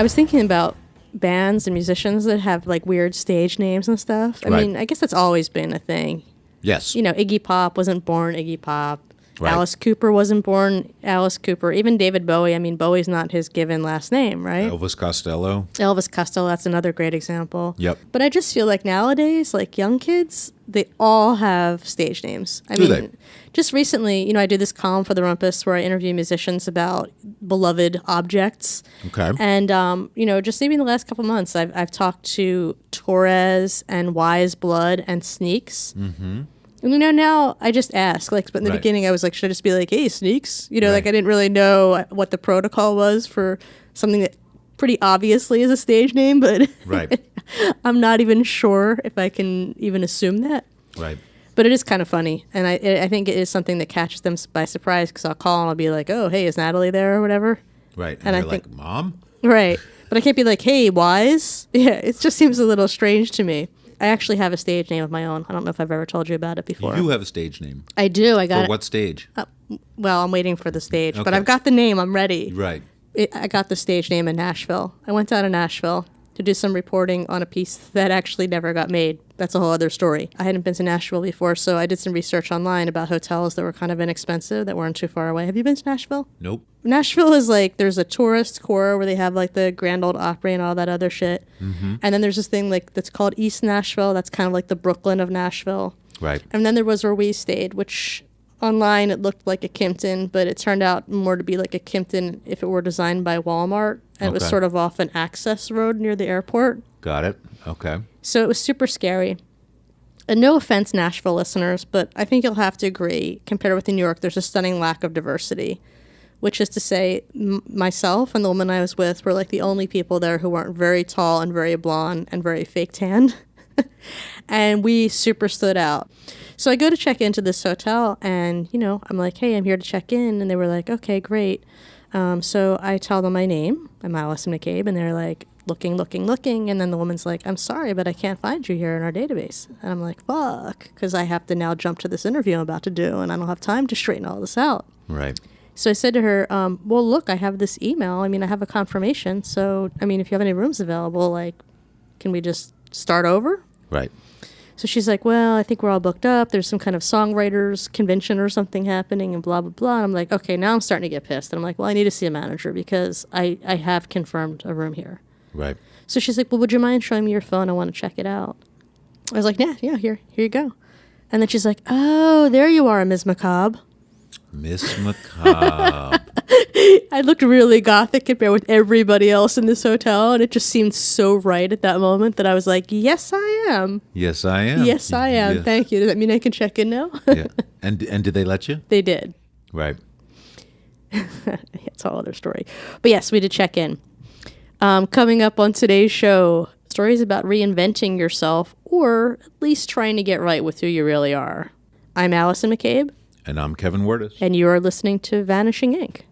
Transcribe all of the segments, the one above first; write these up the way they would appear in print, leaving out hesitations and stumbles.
I was thinking about bands and musicians that have like weird stage names and stuff. I mean, I guess that's always been a thing. Yes. You know, Iggy Pop wasn't born Iggy Pop. Right. Alice Cooper wasn't born Alice Cooper. Even David Bowie. I mean, Bowie's not his given last name, right? Elvis Costello. Elvis Costello, that's another great example. Yep. But I just feel like nowadays, like young kids, they all have stage names. I mean, just recently, you know, I do this column for The Rumpus where I interview musicians about beloved objects. Okay. And, you know, just maybe in the last couple months, I've talked to Torres and Wise Blood and Sneaks. Mm-hmm. And, you know, now I just ask, like, but in the beginning I was like, should I just be like, hey, Sneaks? You know, like I didn't really know what the protocol was for something that pretty obviously is a stage name, but I'm not even sure if I can even assume that. Right. But it is kind of funny. And I think it is something that catches them by surprise because I'll call and I'll be like, oh, hey, is Natalie there or whatever? Right. And they're like, Mom? Right. But I can't be like, hey, Wise? Yeah, it just seems a little strange to me. I actually have a stage name of my own. I don't know if I've ever told you about it before. You have a stage name. I do. I got For what stage? Well, I'm waiting for the stage, but I've got the name. I'm ready. Right. I got the stage name in Nashville. I went down to Nashville to do some reporting on a piece that actually never got made. That's a whole other story. I hadn't been to Nashville before, so I did some research online about hotels that were kind of inexpensive, that weren't too far away. Have you been to Nashville? Nope. Nashville is like, there's a tourist core where they have like the Grand Ole Opry and all that other shit. Mm-hmm. And then there's this thing like that's called East Nashville. That's kind of like the Brooklyn of Nashville. Right. And then there was where we stayed, which online it looked like a Kimpton, but it turned out more to be like a Kimpton if it were designed by Walmart. And it was sort of off an access road near the airport. Got it. Okay. So it was super scary. And no offense, Nashville listeners, but I think you'll have to agree, compared with New York, there's a stunning lack of diversity, which is to say myself and the woman I was with were like the only people there who weren't very tall and very blonde and very fake tan. And we super stood out. So I go to check into this hotel and, you know, I'm like, hey, I'm here to check in. And they were like, okay, great. So I tell them my name. I'm Allyson McCabe. And they're like, looking. And then the woman's like, I'm sorry, but I can't find you here in our database. And I'm like, fuck, because I have to now jump to this interview I'm about to do. And I don't have time to straighten all this out. Right. So I said to her, well, look, I have this email. I mean, I have a confirmation. So, I mean, if you have any rooms available, like, can we just start over? Right. So she's like, well, I think we're all booked up. There's some kind of songwriters convention or something happening and blah, blah, blah. And I'm like, okay, now I'm starting to get pissed. And I'm like, well, I need to see a manager because I have confirmed a room here. Right. So she's like, well, would you mind showing me your phone? I want to check it out. I was like, yeah, here you go. And then she's like, oh, there you are, Ms. McCabe. Miss McCabe. I looked really gothic compared with everybody else in this hotel, and it just seemed so right at that moment that I was like, yes, I am. Yes, I am. Yes, I am. Yeah. Thank you. Does that mean I can check in now? Yeah. And did they let you? They did. Right. It's a whole other story. But yes, we did check in. Coming up on today's show, stories about reinventing yourself or at least trying to get right with who you really are. I'm Allyson McCabe. And I'm Kevin Wortis. And you are listening to Vanishing Ink.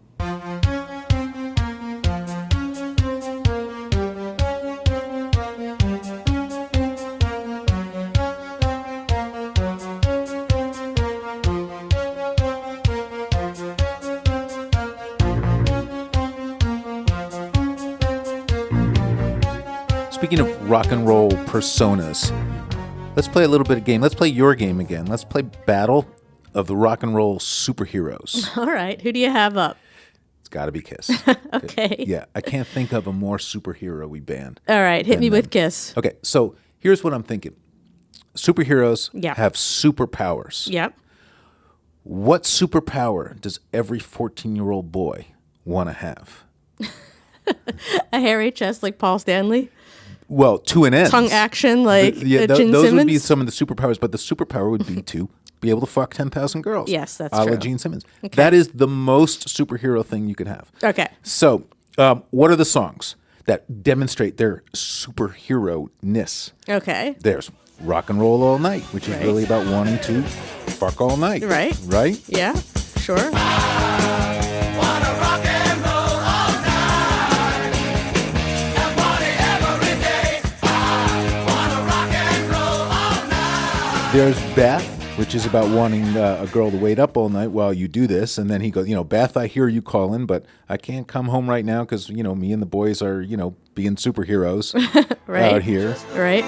Speaking of rock and roll personas, let's play a little bit of game. Let's play your game again. Let's play Battle of the Rock and Roll Superheroes. All right. Who do you have up? It's got to be Kiss. Okay. Yeah, I can't think of a more superhero-y band. All right. Hit me with Kiss. Okay, so here's what I'm thinking. Superheroes Yeah. have superpowers. Yep. What superpower does every 14-year-old boy want to have? A hairy chest like Paul Stanley. Well, to an end. Tongue action like Yeah, Gene those Simmons. would be some of the superpowers, but the superpower would be to be able to fuck 10,000 girls. Yes, that's a la true. Gene Simmons. Okay. That is the most superhero thing you can have. Okay. So, what are the songs that demonstrate their superhero-ness? Okay. There's Rock and Roll All Night, which is Right. really about wanting to fuck all night. Right. Right? Yeah. Sure. There's Beth, which is about wanting a girl to wait up all night while you do this. And then he goes, Beth, I hear you calling, but I can't come home right now because, me and the boys are, being superheroes right. out here. Right.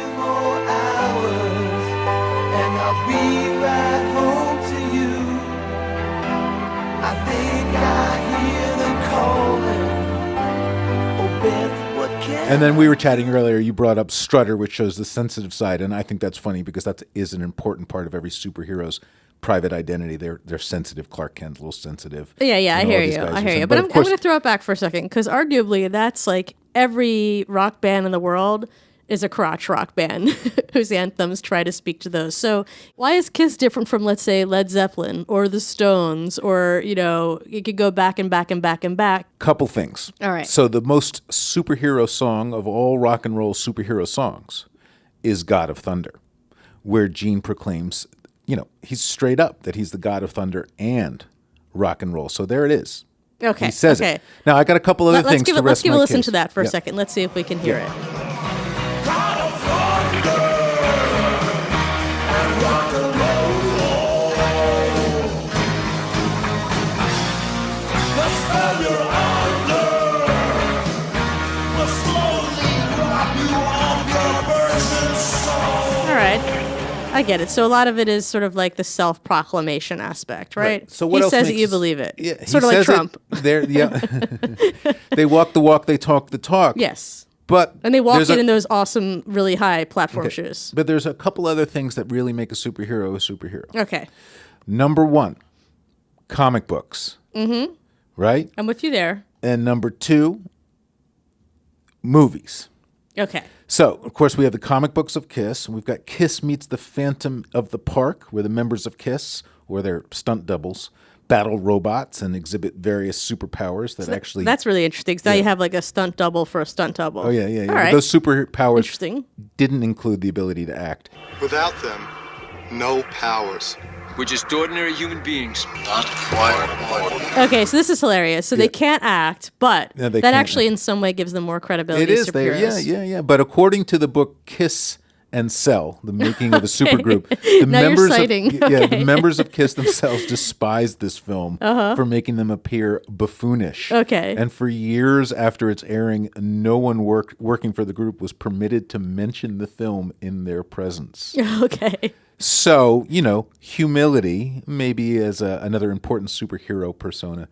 And I'll be right home to you. I think I hear them calling. Oh, Beth, what can And then we were chatting earlier, you brought up Strutter, which shows the sensitive side, and I think that's funny because that is an important part of every superhero's private identity. They're sensitive. Clark Kent's a little sensitive. Yeah, I hear you. But I'm going to throw it back for a second because arguably that's like every rock band in the world is a crotch rock band whose anthems try to speak to those. So why is Kiss different from, let's say, Led Zeppelin or the Stones or, you could go back and back and back and back? Couple things. All right. So the most superhero song of all rock and roll superhero songs is God of Thunder, where Gene proclaims, he's straight up that he's the God of Thunder and rock and roll. So there it is. Okay. He says it. Now, I got a couple other things to rest Let's give my a listen case. to that for a second. Let's see if we can hear it. All right. I get it. So a lot of it is sort of like the self-proclamation aspect, right? So what he else says makes that you believe it. Yeah, sort of like Trump. They walk the walk, they talk the talk. Yes. But And they walk in those awesome, really high platform shoes. But there's a couple other things that really make a superhero a superhero. Okay. Number one, comic books. Mm-hmm. Right? I'm with you there. And number two, movies. Okay. So, of course, we have the comic books of Kiss. We've got Kiss Meets the Phantom of the Park, where the members of Kiss, or their stunt doubles, battle robots and exhibit various superpowers that actually... That's really interesting, because now you have like a stunt double for a stunt double. Oh, yeah. All right. Those superpowers Interesting. didn't include the ability to act. Without them, no powers. We're just ordinary human beings. Not quite. Okay, so this is hilarious. So they can't act, but Yeah, they that can't actually act. in some way gives them more credibility It as is there, superheroes. yeah. But according to the book Kiss and Cell, the making of a supergroup, the Now you're members citing. of Okay. the members of Kiss themselves despised this film for making them appear buffoonish. Okay. And for years after its airing, no one working for the group was permitted to mention the film in their presence. Okay. So, humility maybe as another important superhero persona,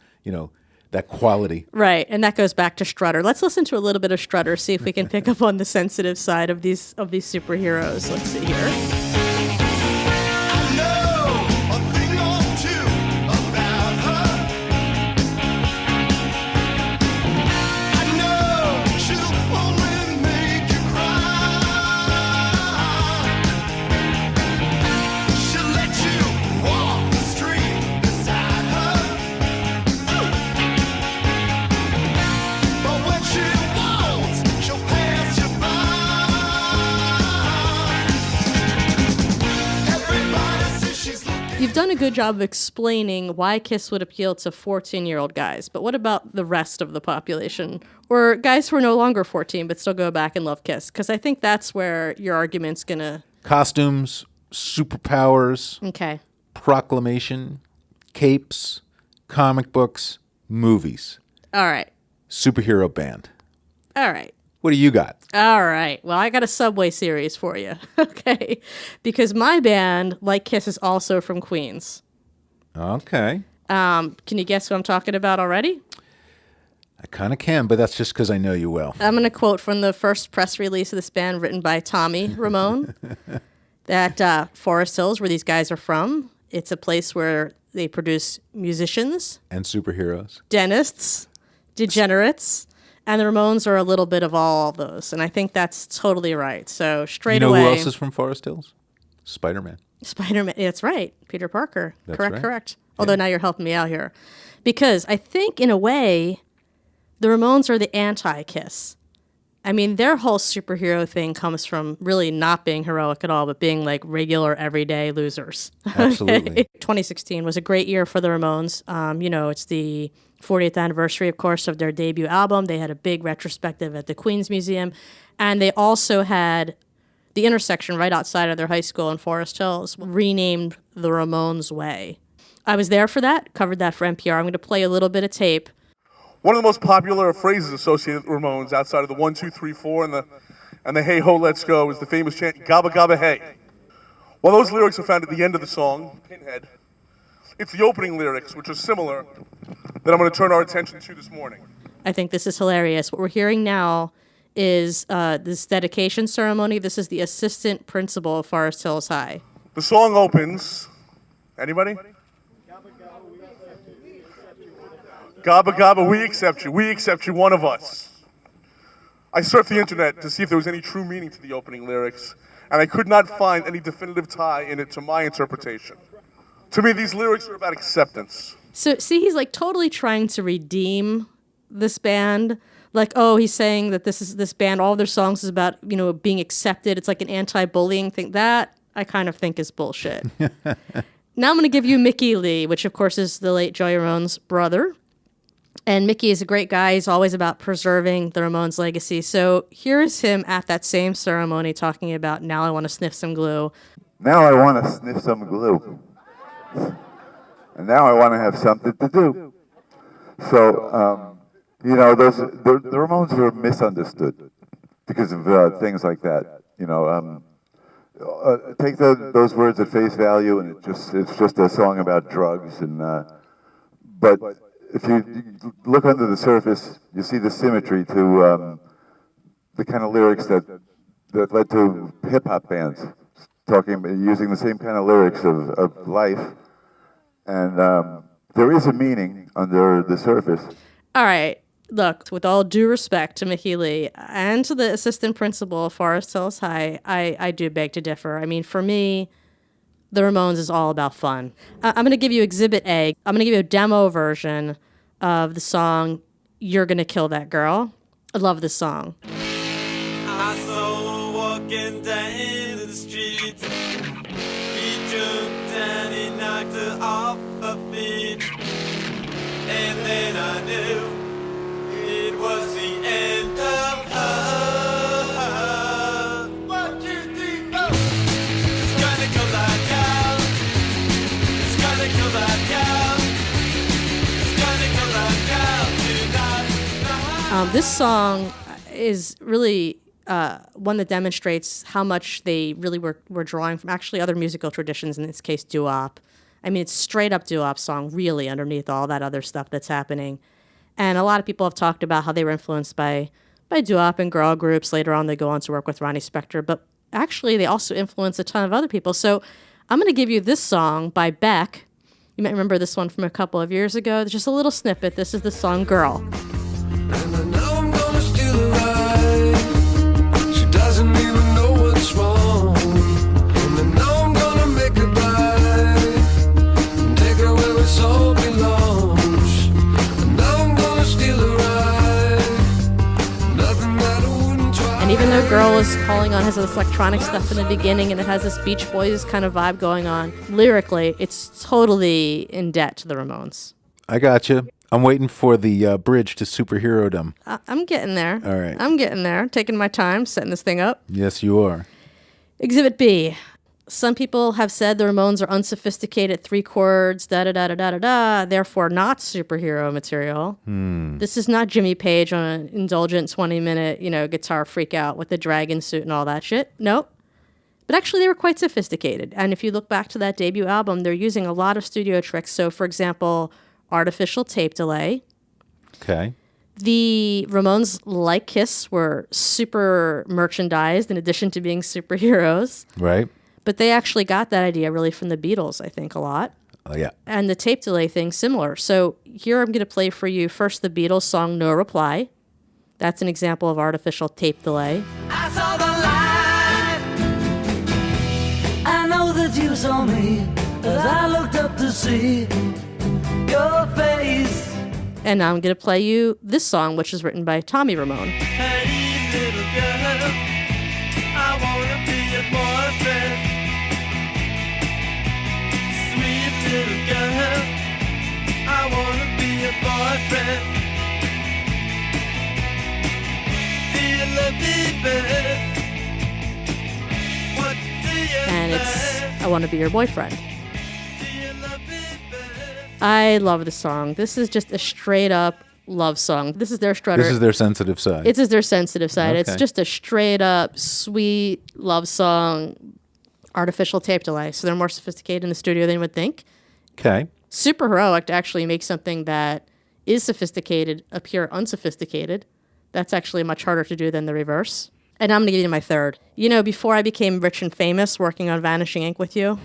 that quality. Right, and that goes back to Strutter. Let's listen to a little bit of Strutter, see if we can pick up on the sensitive side of these superheroes. Let's see here. I know a thing or two about her. I know she'll only make you cry. She'll let you walk the street beside her. But when she wants, she'll pass you by. Everybody says she's looking. You've done a good job of explaining why Kiss would appeal to 14-year-old guys, but what about the rest of the population? Or guys who are no longer 14 but still go back and love Kiss? Because I think that's where your argument's going to... Costumes, superpowers, Okay. proclamation, capes, comic books, movies, All right. superhero band. All right. What do you got? All right. Well, I got a Subway series for you. Okay. Because my band, like Kiss, is also from Queens. Okay. Can you guess who I'm talking about already? I kind of can, but that's just because I know you well. I'm going to quote from the first press release of this band written by Tommy Ramone that Forest Hills, where these guys are from, it's a place where they produce musicians, And superheroes. dentists, degenerates, and the Ramones are a little bit of all of those. And I think that's totally right. So straight You know away. who else is from Forest Hills? Spider-Man. Spider-Man. That's right. Peter Parker. That's correct, right. correct. Although now you're helping me out here. Because I think, in a way, the Ramones are the anti-Kiss. I mean, their whole superhero thing comes from really not being heroic at all, but being like regular, everyday losers. Absolutely. 2016 was a great year for the Ramones. It's the 40th anniversary, of course, of their debut album. They had a big retrospective at the Queens Museum. And they also had the intersection right outside of their high school in Forest Hills, renamed the Ramones Way. I was there for that, covered that for NPR. I'm going to play a little bit of tape. One of the most popular phrases associated with Ramones outside of the 1, 2, 3, 4 and the hey ho, let's go is the famous chant, gabba gabba hey. While those lyrics are found at the end of the song, Pinhead, it's the opening lyrics, which are similar, that I'm going to turn our attention to this morning. I think this is hilarious. What we're hearing now is this dedication ceremony. This is the assistant principal of Forest Hills High. The song opens, anybody? Gabba gabba, we accept you, one of us. I surfed the internet to see if there was any true meaning to the opening lyrics, and I could not find any definitive tie in it to my interpretation. To me, these lyrics are about acceptance. So, see, he's like totally trying to redeem this band. Like, oh, he's saying that this band, all their songs is about, you know, being accepted. It's like an anti-bullying thing. That I kind of think is bullshit. Now I'm going to give you Mickey Lee, which of course is the late Joey Ramone's brother. And Mickey is a great guy. He's always about preserving the Ramones legacy. So here's him at that same ceremony talking about, now I want to sniff some glue. Now I want to sniff some glue. And now I want to have something to do. So, you know, the Ramones were misunderstood because of things like that. You know, take those words at face value, and it's just a song about drugs. And but if you look under the surface, you see the symmetry to the kind of lyrics that led to hip hop bands using the same kind of lyrics of life. And there is a meaning under the surface. All right. Look, with all due respect to Mickey Lee and to the assistant principal of Forest Hills High, I do beg to differ. I mean, for me, the Ramones is all about fun. I'm going to give you Exhibit A. I'm going to give you a demo version of the song, You're Gonna Kill That Girl. I love this song. I saw walking down the street. He jumped and he knocked her off her feet. And then I knew it was the end of her. 1, 2, 3, 4. It's gonna kill that girl. It's gonna kill that girl. It's gonna kill that girl tonight. This song is really one that demonstrates how much they really were drawing from actually other musical traditions, in this case doo-wop. I mean, it's straight up doo-wop song, really, underneath all that other stuff that's happening. And a lot of people have talked about how they were influenced by doo-wop and girl groups. Later on, they go on to work with Ronnie Spector. But actually, they also influenced a ton of other people. So I'm going to give you this song by Beck. You might remember this one from a couple of years ago. Just a little snippet. This is the song Girl. And I know I'm gonna steal her right. She doesn't even know what's wrong. And I know I'm gonna make her buy. Take her where it all belongs. And I'm gonna steal her right. Nothing that I wouldn't try. And even though Girl is calling on his electronic stuff in the beginning and it has this Beach Boys kind of vibe going on, lyrically, it's totally in debt to the Ramones. I got you. I'm waiting for the bridge to superhero-dom. I'm getting there. All right. I'm getting there. Taking my time, setting this thing up. Yes, you are. Exhibit B. Some people have said the Ramones are unsophisticated 3 chords, da-da-da-da-da-da-da, therefore not superhero material. This is not Jimmy Page on an indulgent 20-minute, guitar freak out with the dragon suit and all that shit. Nope. But actually, they were quite sophisticated. And if you look back to that debut album, they're using a lot of studio tricks. So, for example, artificial tape delay. Okay. The Ramones, like Kiss, were super merchandised in addition to being superheroes. Right. But they actually got that idea really from the Beatles, I think, a lot. Oh, yeah. And the tape delay thing, similar. So here I'm going to play for you first the Beatles song No Reply. That's an example of artificial tape delay. I saw the light. I know that you saw me as I looked up to see your face. And now I'm going to play you this song, which is written by Tommy Ramone. Hey, little girl, I wanna be your boyfriend. Sweet little girl, I wanna be your boyfriend. Do you love me, babe? Want to Be Your Boyfriend. I love the song. This is just a straight up love song. This is their strutter. This is their sensitive side. It is their sensitive side. Okay. It's just a straight up sweet love song, artificial tape delay. So they're more sophisticated in the studio than you would think. Okay. Super heroic to actually make something that is sophisticated appear unsophisticated. That's actually much harder to do than the reverse. And I'm going to give you my third. You know, before I became rich and famous working on Vanishing Ink with you,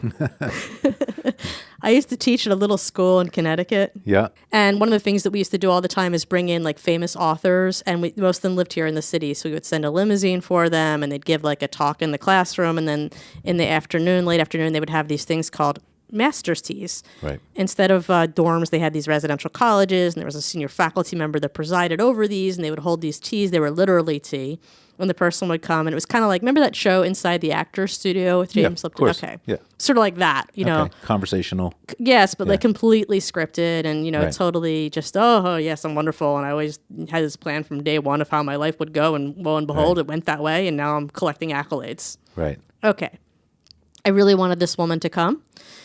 I used to teach at a little school in Connecticut. Yeah. And one of the things that we used to do all the time is bring in like famous authors, and most of them lived here in the city. So we would send a limousine for them, and they'd give like a talk in the classroom. And then in the afternoon, late afternoon, they would have these things called master's teas. Right. Instead of dorms, they had these residential colleges, and there was a senior faculty member that presided over these, and they would hold these teas. They were literally tea. When the person would come, and it was kind of like, remember that show Inside the Actors Studio with James Lipton? Of course. Okay. Yeah. Sort of like that, you know. Okay. Conversational. Yes, but like completely scripted and, you know, Right. totally just, oh, yes, I'm wonderful. And I always had this plan from day one of how my life would go. And lo and behold, it went that way. And now I'm collecting accolades. Right. Okay. I really wanted this woman to come.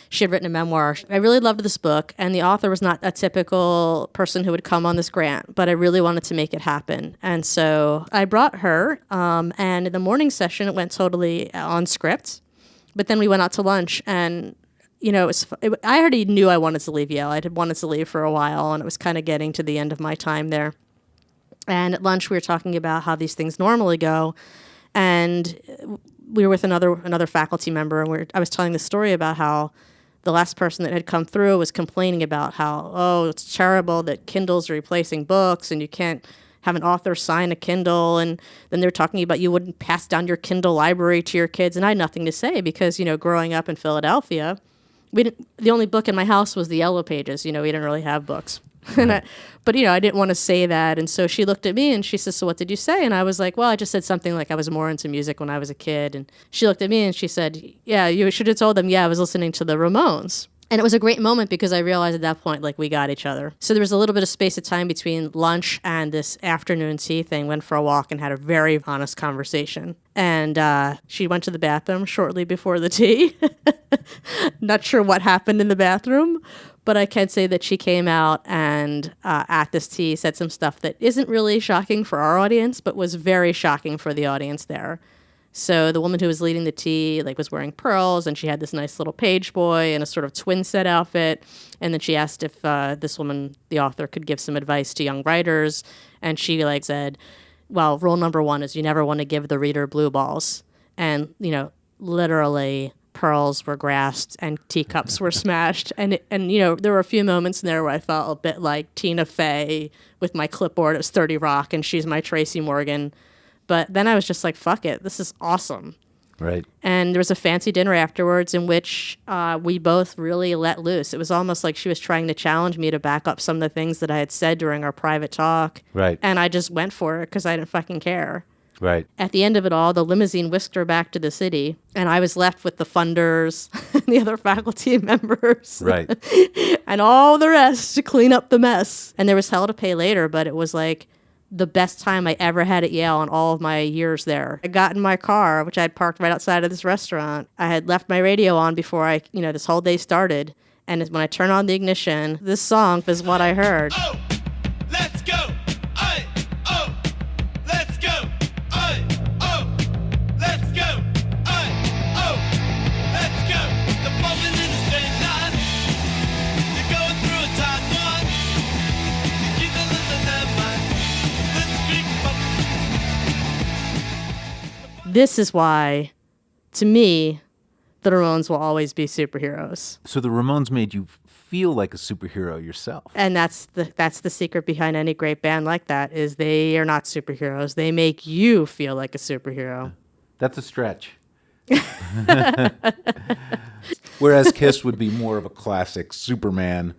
She had written a memoir. I really loved this book, and the author was not a typical person who would come on this grant, but I really wanted to make it happen. And so I brought her, and in the morning session, it went totally on script. But then we went out to lunch, and, you know, I already knew I wanted to leave Yale. I had wanted to leave for a while, and it was kind of getting to the end of my time there. And at lunch, we were talking about how these things normally go, and we were with another faculty member, and I was telling the story about how the last person that had come through was complaining about how, oh, it's terrible that Kindles are replacing books and you can't have an author sign a Kindle. And then they were talking about you wouldn't pass down your Kindle library to your kids. And I had nothing to say because, you know, growing up in Philadelphia, the only book in my house was the Yellow Pages. You know, we didn't really have books. But, you know, I didn't want to say that. And so she looked at me and she says, so what did you say? And I was like, well, I just said something like I was more into music when I was a kid. And she looked at me and she said, yeah, you should have told them, yeah, I was listening to the Ramones. And it was a great moment because I realized at that point, like, we got each other. So there was a little bit of space of time between lunch and this afternoon tea thing. Went for a walk and had a very honest conversation. And she went to the bathroom shortly before the tea. Not sure what happened in the bathroom, but I can say that she came out and at this tea said some stuff that isn't really shocking for our audience, but was very shocking for the audience there. So the woman who was leading the tea was wearing pearls, and she had this nice little page boy in a sort of twin set outfit. And then she asked if this woman, the author, could give some advice to young writers. And she said, well, rule number one is you never want to give the reader blue balls. And, you know, literally pearls were grasped and teacups were smashed. And you know, there were a few moments in there where I felt a bit like Tina Fey with my clipboard. It was 30 Rock, and she's my Tracy Morgan. But then I was just like, fuck it, this is awesome. Right. And there was a fancy dinner afterwards in which we both really let loose. It was almost like she was trying to challenge me to back up some of the things that I had said during our private talk. Right. And I just went for it because I didn't fucking care. Right. At the end of it all, the limousine whisked her back to the city, and I was left with the funders and the other faculty members. Right. And all the rest to clean up the mess. And there was hell to pay later, but it was like the best time I ever had at Yale in all of my years there. I got in my car, which I had parked right outside of this restaurant. I had left my radio on before this whole day started. And when I turned on the ignition, this song was what I heard. Oh, let's go. Aye, oh, let's go. Aye, oh, let's go. Aye, oh, let's go. The bumping in the straight line. You're going through a tight one. You keep the listen that mind. This is why, to me, the Ramones will always be superheroes. So the Ramones made you feel like a superhero yourself. And that's the secret behind any great band like that, is they are not superheroes. They make you feel like a superhero. That's a stretch. Whereas Kiss would be more of a classic Superman,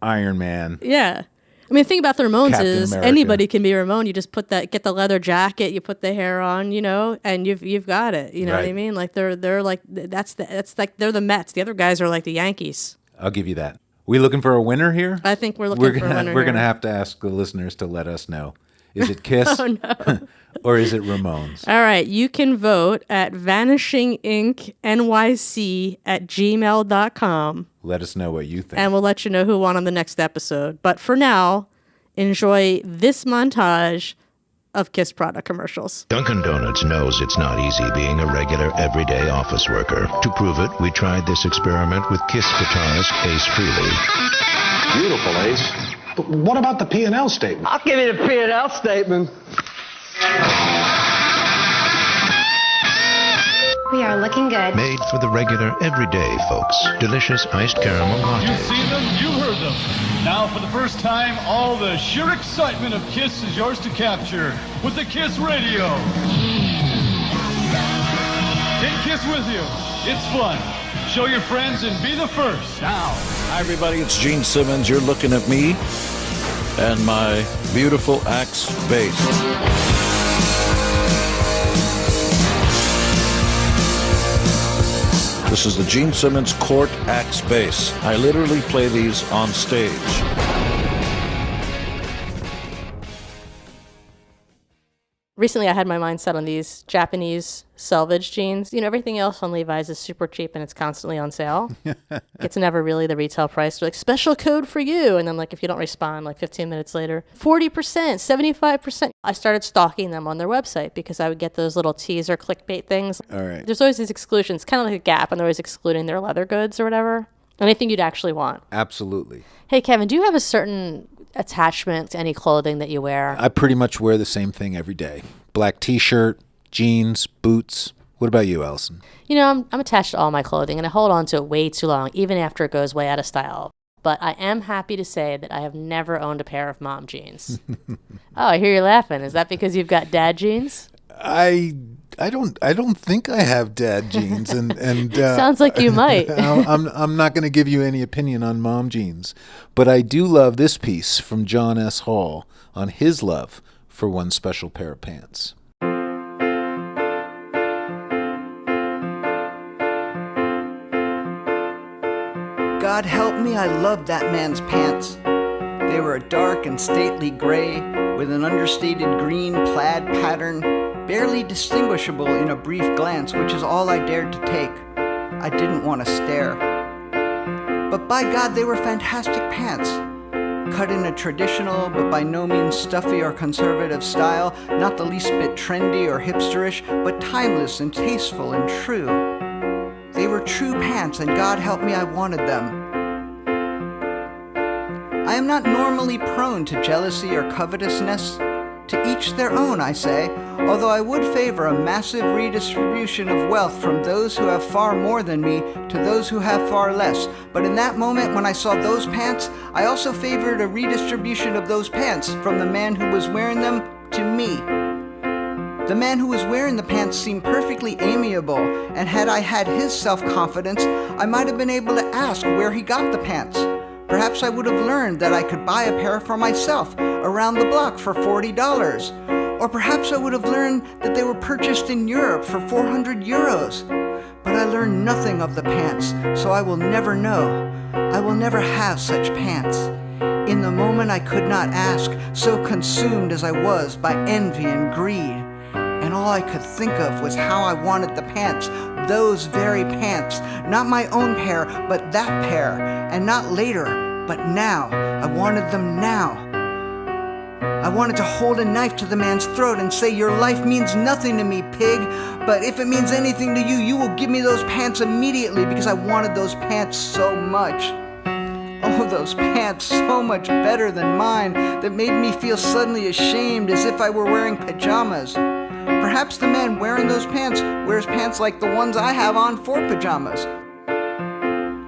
Iron Man. Yeah. I mean, the thing about the Ramones Captain is America. anybody can be a Ramone. You just get the leather jacket, you put the hair on, you know, and you've got it. You know what I Right. mean? Like they're like that's like they're the Mets. The other guys are like the Yankees. I'll give you that. We looking for a winner here? I think we're looking for a winner. We're here. gonna have to ask the listeners to let us know Is it Kiss? Oh, no. Or is it Ramones? All right. You can vote at vanishinginknyc@gmail.com. Let us know what you think. And we'll let you know who won on the next episode. But for now, enjoy this montage of Kiss product commercials. Dunkin' Donuts knows it's not easy being a regular, everyday office worker. To prove it, we tried this experiment with Kiss guitarist Ace Frehley. Beautiful, Ace. But what about the P&L statement? I'll give you the P&L statement. We are looking good. Made for the regular, everyday folks. Delicious iced caramel latte. You've seen them, you've heard them. Now, for the first time, all the sheer excitement of Kiss is yours to capture with the Kiss Radio. Take Kiss with you. It's fun. Show your friends and be the first. Now. Hi, everybody. It's Gene Simmons. You're looking at me and my beautiful Axe bass. This is the Gene Simmons Court Axe bass. I literally play these on stage. Recently, I had my mind set on these Japanese selvage jeans. You know, everything else on Levi's is super cheap and it's constantly on sale. It's never really the retail price. They're like, special code for you. And then, like, if you don't respond, like 15 minutes later, 40%, 75%. I started stalking them on their website because I would get those little teaser clickbait things. All right. There's always these exclusions, kind of like a Gap, and they're always excluding their leather goods or whatever. Anything you'd actually want. Absolutely. Hey, Kevin, do you have a certain attachment to any clothing that you wear? I pretty much wear the same thing every day. Black t-shirt, jeans, boots. What about you, Allyson? You know, I'm attached to all my clothing, and I hold on to it way too long, even after it goes way out of style. But I am happy to say that I have never owned a pair of mom jeans. Oh, I hear you laughing. Is that because you've got dad jeans? I don't think I have dad jeans, and sounds like you might. I'm not going to give you any opinion on mom jeans, but I do love this piece from John S. Hall on his love for one special pair of pants. God help me, I loved that man's pants. They were a dark and stately gray with an understated green plaid pattern, barely distinguishable in a brief glance, which is all I dared to take. I didn't want to stare. But by God, they were fantastic pants. Cut in a traditional, but by no means stuffy or conservative style, not the least bit trendy or hipsterish, but timeless and tasteful and true. They were true pants, and God help me, I wanted them. I am not normally prone to jealousy or covetousness. To each their own, I say, although I would favor a massive redistribution of wealth from those who have far more than me to those who have far less. But in that moment when I saw those pants, I also favored a redistribution of those pants from the man who was wearing them to me. The man who was wearing the pants seemed perfectly amiable, and had I had his self-confidence, I might have been able to ask where he got the pants. Perhaps I would have learned that I could buy a pair for myself around the block for $40. Or perhaps I would have learned that they were purchased in Europe for 400 euros. But I learned nothing of the pants, so I will never know. I will never have such pants. In the moment I could not ask, so consumed as I was by envy and greed. And all I could think of was how I wanted the pants, those very pants, not my own pair, but that pair, and not later, but now. I wanted them now. I wanted to hold a knife to the man's throat and say, your life means nothing to me, pig, but if it means anything to you, you will give me those pants immediately, because I wanted those pants so much. Oh, those pants, so much better than mine, that made me feel suddenly ashamed, as if I were wearing pajamas. Perhaps the man wearing those pants wears pants like the ones I have on for pajamas.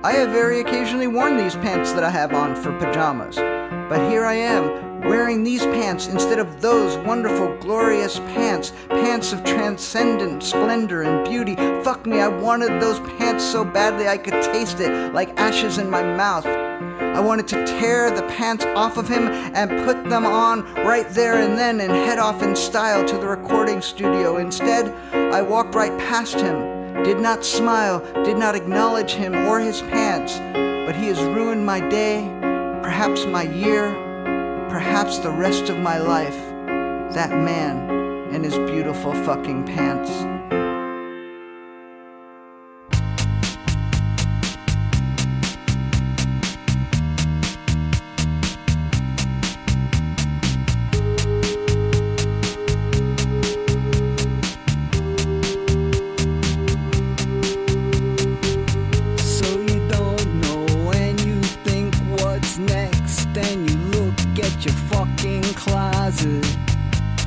I have very occasionally worn these pants that I have on for pajamas, but here I am, wearing these pants instead of those wonderful, glorious pants, pants of transcendent splendor and beauty. Fuck me, I wanted those pants so badly I could taste it, like ashes in my mouth. I wanted to tear the pants off of him and put them on right there and then and head off in style to the recording studio. Instead, I walked right past him, did not smile, did not acknowledge him or his pants, but he has ruined my day, perhaps my year, perhaps the rest of my life. that man and his beautiful fucking pants.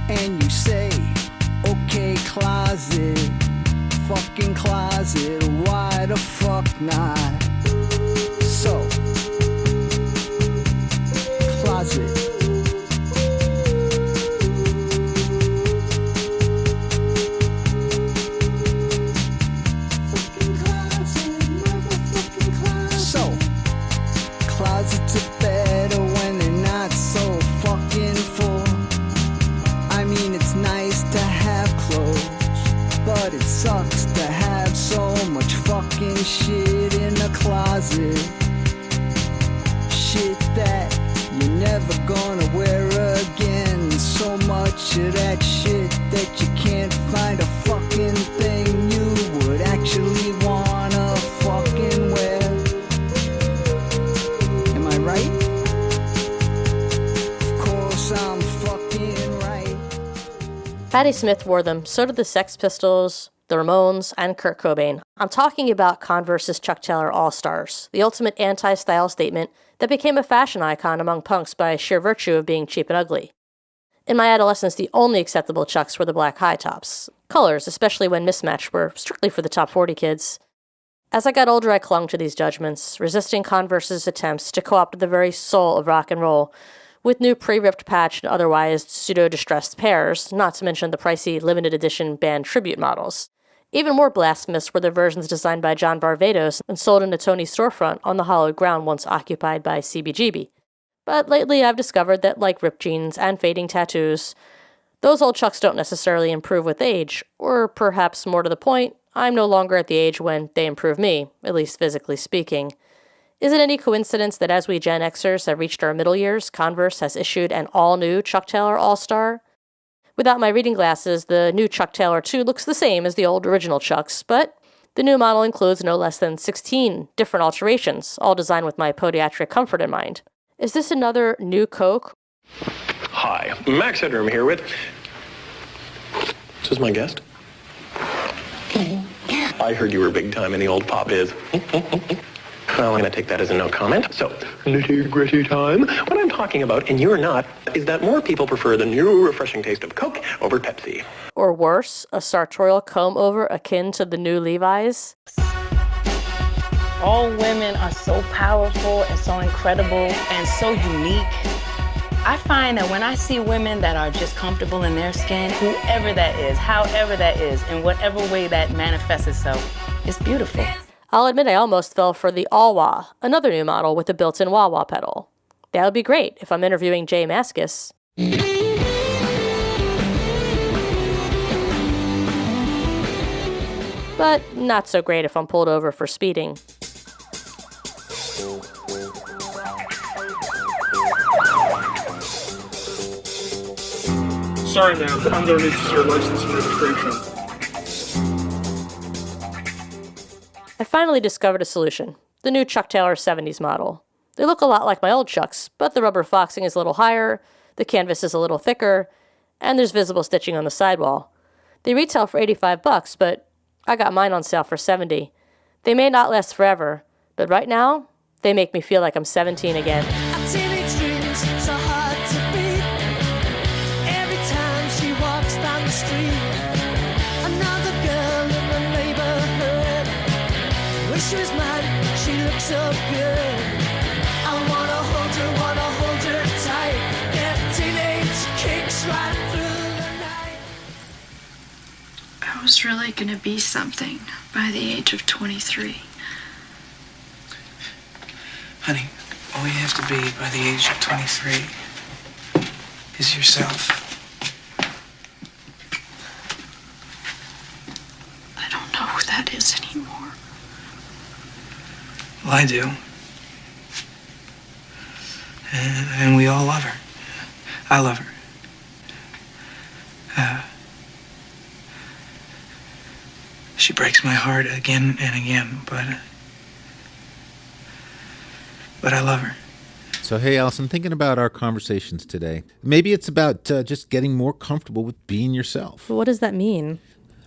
And you say, okay, closet, fucking closet, why the fuck not? So, closet. So, closets are better when they're not so fucking full. I mean, it's nice to have clothes, but it sucks to have so much fucking shit in the closet. Shit that you're never gonna wear again. So much of that shit that you can't find a fucking thing you would actually wanna fucking wear. Am I right? Of course I'm fucking right. Patti Smith wore them, so did the Sex Pistols, the Ramones, and Kurt Cobain. I'm talking about Converse's Chuck Taylor All-Stars, the ultimate anti-style statement that became a fashion icon among punks by sheer virtue of being cheap and ugly. In my adolescence, the only acceptable Chucks were the black high tops. Colors, especially when mismatched, were strictly for the top 40 kids. As I got older, I clung to these judgments, resisting Converse's attempts to co-opt the very soul of rock and roll, with new pre-ripped patch and otherwise pseudo-distressed pairs, not to mention the pricey limited edition band tribute models. Even more blasphemous were the versions designed by John Varvatos and sold in a Tony's storefront on the hallowed ground once occupied by CBGB. But lately I've discovered that, like ripped jeans and fading tattoos, those old Chucks don't necessarily improve with age, or perhaps more to the point, I'm no longer at the age when they improve me, at least physically speaking. Is it any coincidence that as we Gen Xers have reached our middle years, Converse has issued an all-new Chuck Taylor All-Star? Without my reading glasses, the new Chuck Taylor 2 looks the same as the old original Chucks, but the new model includes no less than 16 different alterations, all designed with my podiatric comfort in mind. Is this another new Coke? Hi, Max Headroom here with... This is my guest. I heard you were big time in the old pop biz. Well, I'm going to take that as a no comment. So, nitty-gritty time. What I'm talking about, and you're not, is that more people prefer the new refreshing taste of Coke over Pepsi. Or worse, a sartorial comb-over akin to the new Levi's? All women are so powerful and so incredible and so unique. I find that when I see women that are just comfortable in their skin, whoever that is, however that is, in whatever way that manifests itself, it's beautiful. I'll admit I almost fell for the All-Wah, another new model with a built-in wah-wah pedal. That would be great if I'm interviewing Jay Mascis. But not so great if I'm pulled over for speeding. Sorry, ma'am, but I'm going to need to see your license and registration. I finally discovered a solution, the new Chuck Taylor 70s model. They look a lot like my old Chucks, but the rubber foxing is a little higher, the canvas is a little thicker, and there's visible stitching on the sidewall. They retail for $85, but I got mine on sale for $70. They may not last forever, but right now, they make me feel like I'm 17 again. She was mine, she looks so good. I wanna hold her tight. Get teenage kicks right through the night. I was really gonna be something by the age of 23. Honey, all you have to be by the age of 23 is yourself. I don't know who that is anymore. Well, I do. And we all love her. I love her. She breaks my heart again and again, but I love her. So, hey, Allyson, thinking about our conversations today, maybe it's about just getting more comfortable with being yourself. But what does that mean?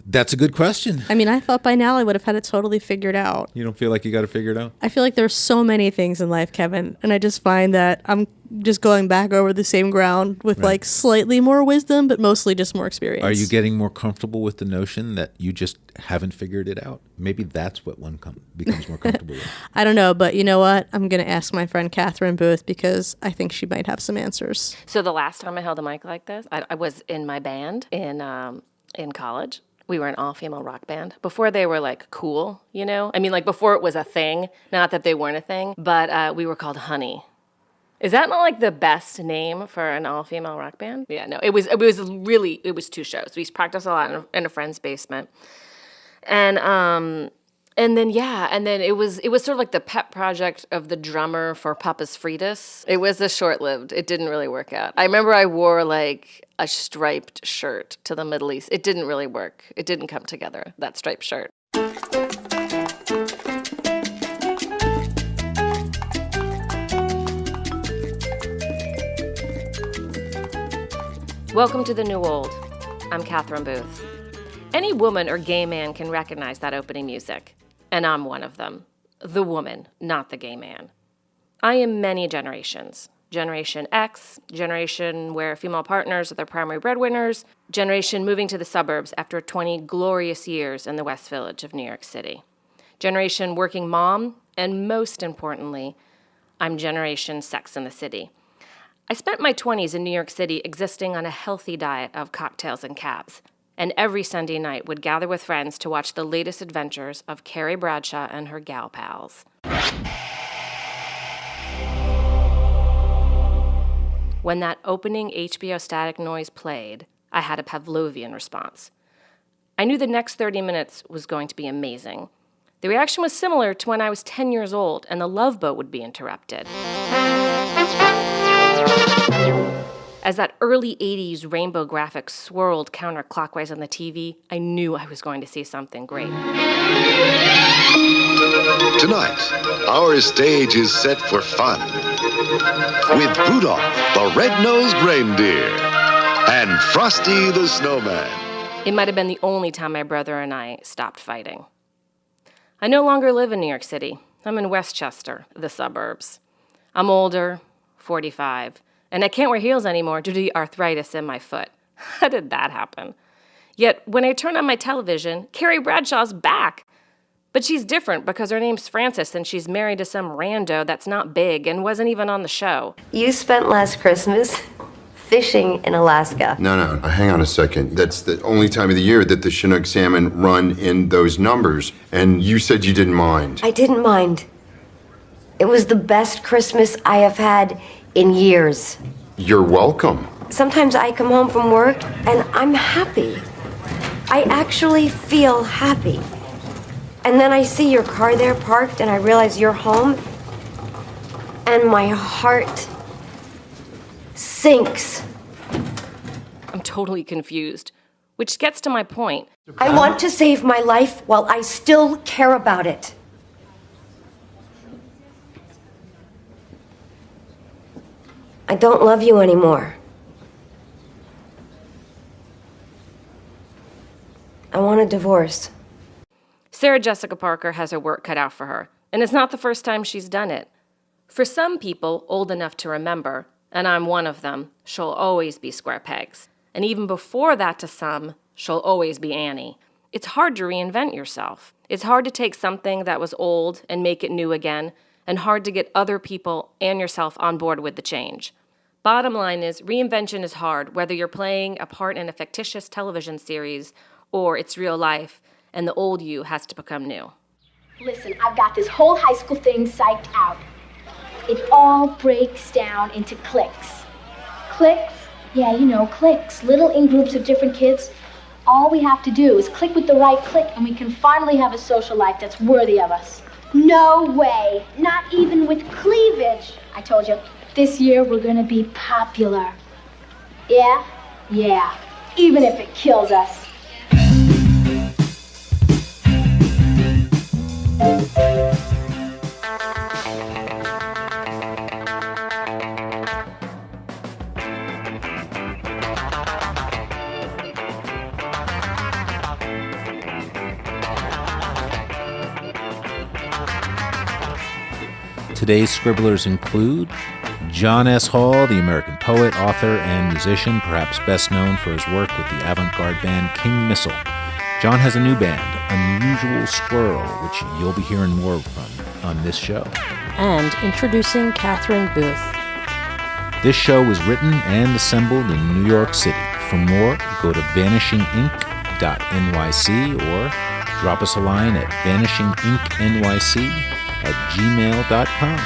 That's a good question. I mean, I thought by now I would have had it totally figured out. You don't feel like you got to figure it out? I feel like there's so many things in life, Kevin, and I just find that I'm just going back over the same ground with like slightly more wisdom, but mostly just more experience. Are you getting more comfortable with the notion that you just haven't figured it out? Maybe that's what one becomes more comfortable with. I don't know, but you know what? I'm going to ask my friend Katherine Booth because I think she might have some answers. So the last time I held a mic like this, I was in my band in college. We were an all-female rock band. Before they were, like, cool, you know? I mean, like, before it was a thing. Not that they weren't a thing, but we were called Honey. Is that not, like, the best name for an all-female rock band? Yeah, no, it was 2 shows. We practiced a lot in a friend's basement. And then it was sort of like the pet project of the drummer for Papas Fritas. It was short-lived. It didn't really work out. I remember I wore, like, a striped shirt to the Middle East. It didn't really work. It didn't come together, that striped shirt. Welcome to the New Old. I'm Katherine Booth. Any woman or gay man can recognize that opening music, and I'm one of them. The woman, not the gay man. I am many generations. Generation X, generation where female partners are their primary breadwinners, generation moving to the suburbs after 20 glorious years in the West Village of New York City, generation working mom, and most importantly, I'm generation Sex in the City. I spent my 20s in New York City existing on a healthy diet of cocktails and cabs, and every Sunday night would gather with friends to watch the latest adventures of Carrie Bradshaw and her gal pals. When that opening HBO static noise played, I had a Pavlovian response. I knew the next 30 minutes was going to be amazing. The reaction was similar to when I was 10 years old and the Love Boat would be interrupted. As that early 80s rainbow graphic swirled counterclockwise on the TV, I knew I was going to see something great. Tonight, our stage is set for fun with Rudolph, the red-nosed reindeer, and Frosty the Snowman. It might have been the only time my brother and I stopped fighting. I no longer live in New York City. I'm in Westchester, the suburbs. I'm older, 45, and I can't wear heels anymore due to the arthritis in my foot. How did that happen? Yet, when I turn on my television, Carrie Bradshaw's back. But she's different because her name's Frances and she's married to some rando that's not big and wasn't even on the show. You spent last Christmas fishing in Alaska. No, hang on a second. That's the only time of the year that the Chinook salmon run in those numbers, and you said you didn't mind. I didn't mind. It was the best Christmas I have had in years. You're welcome. Sometimes I come home from work and I'm happy. I actually feel happy. And then I see your car there parked and I realize you're home and my heart sinks. I'm totally confused, which gets to my point. I want to save my life while I still care about it. I don't love you anymore. I want a divorce. Sarah Jessica Parker has her work cut out for her, and it's not the first time she's done it. For some people old enough to remember, and I'm one of them, she'll always be Square Pegs. And even before that to some, she'll always be Annie. It's hard to reinvent yourself. It's hard to take something that was old and make it new again, and hard to get other people and yourself on board with the change. Bottom line is, reinvention is hard, whether you're playing a part in a fictitious television series or it's real life, and the old you has to become new. Listen, I've got this whole high school thing psyched out. It all breaks down into cliques. Cliques? Yeah, you know, cliques. Little in-groups of different kids. All we have to do is click with the right clique and we can finally have a social life that's worthy of us. No way. Not even with cleavage. I told you, this year we're gonna be popular. Yeah? Yeah. even if it kills us. Today's scribblers include John S. Hall, the American poet, author, and musician, perhaps best known for his work with the avant-garde band King Missile. John has a new band, Unusual Squirrel, which you'll be hearing more from on this show. And introducing Katherine Booth. This show was written and assembled in New York City. For more, go to vanishingink.nyc or drop us a line at vanishinginknyc@gmail.com.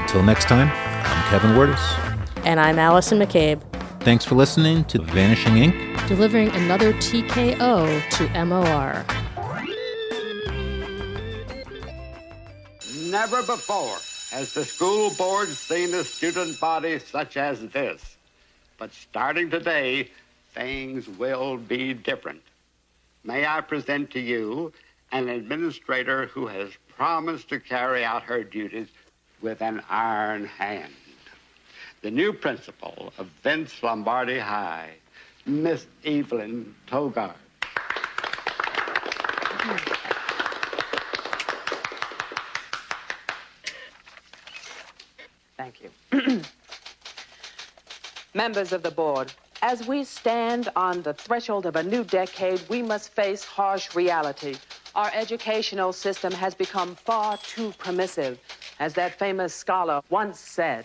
Until next time, I'm Kevin Wortis. And I'm Allyson McCabe. Thanks for listening to Vanishing Ink. Delivering another TKO to MOR. Never before has the school board seen a student body such as this. But starting today, things will be different. May I present to you an administrator who has promised to carry out her duties with an iron hand. The new principal of Vince Lombardi High, Miss Evelyn Togard. Thank you. Members of the board, as we stand on the threshold of a new decade, we must face harsh reality. Our educational system has become far too permissive, as that famous scholar once said.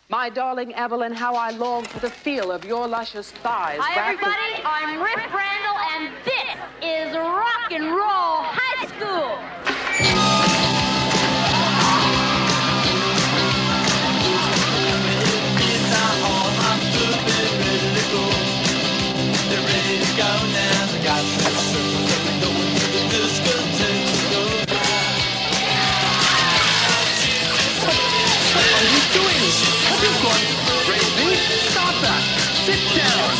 My darling Evelyn, how I long for the feel of your luscious thighs. Hi, everybody. I'm Rip Randall, and this is Rock and Roll High School. Stop that! Sit down!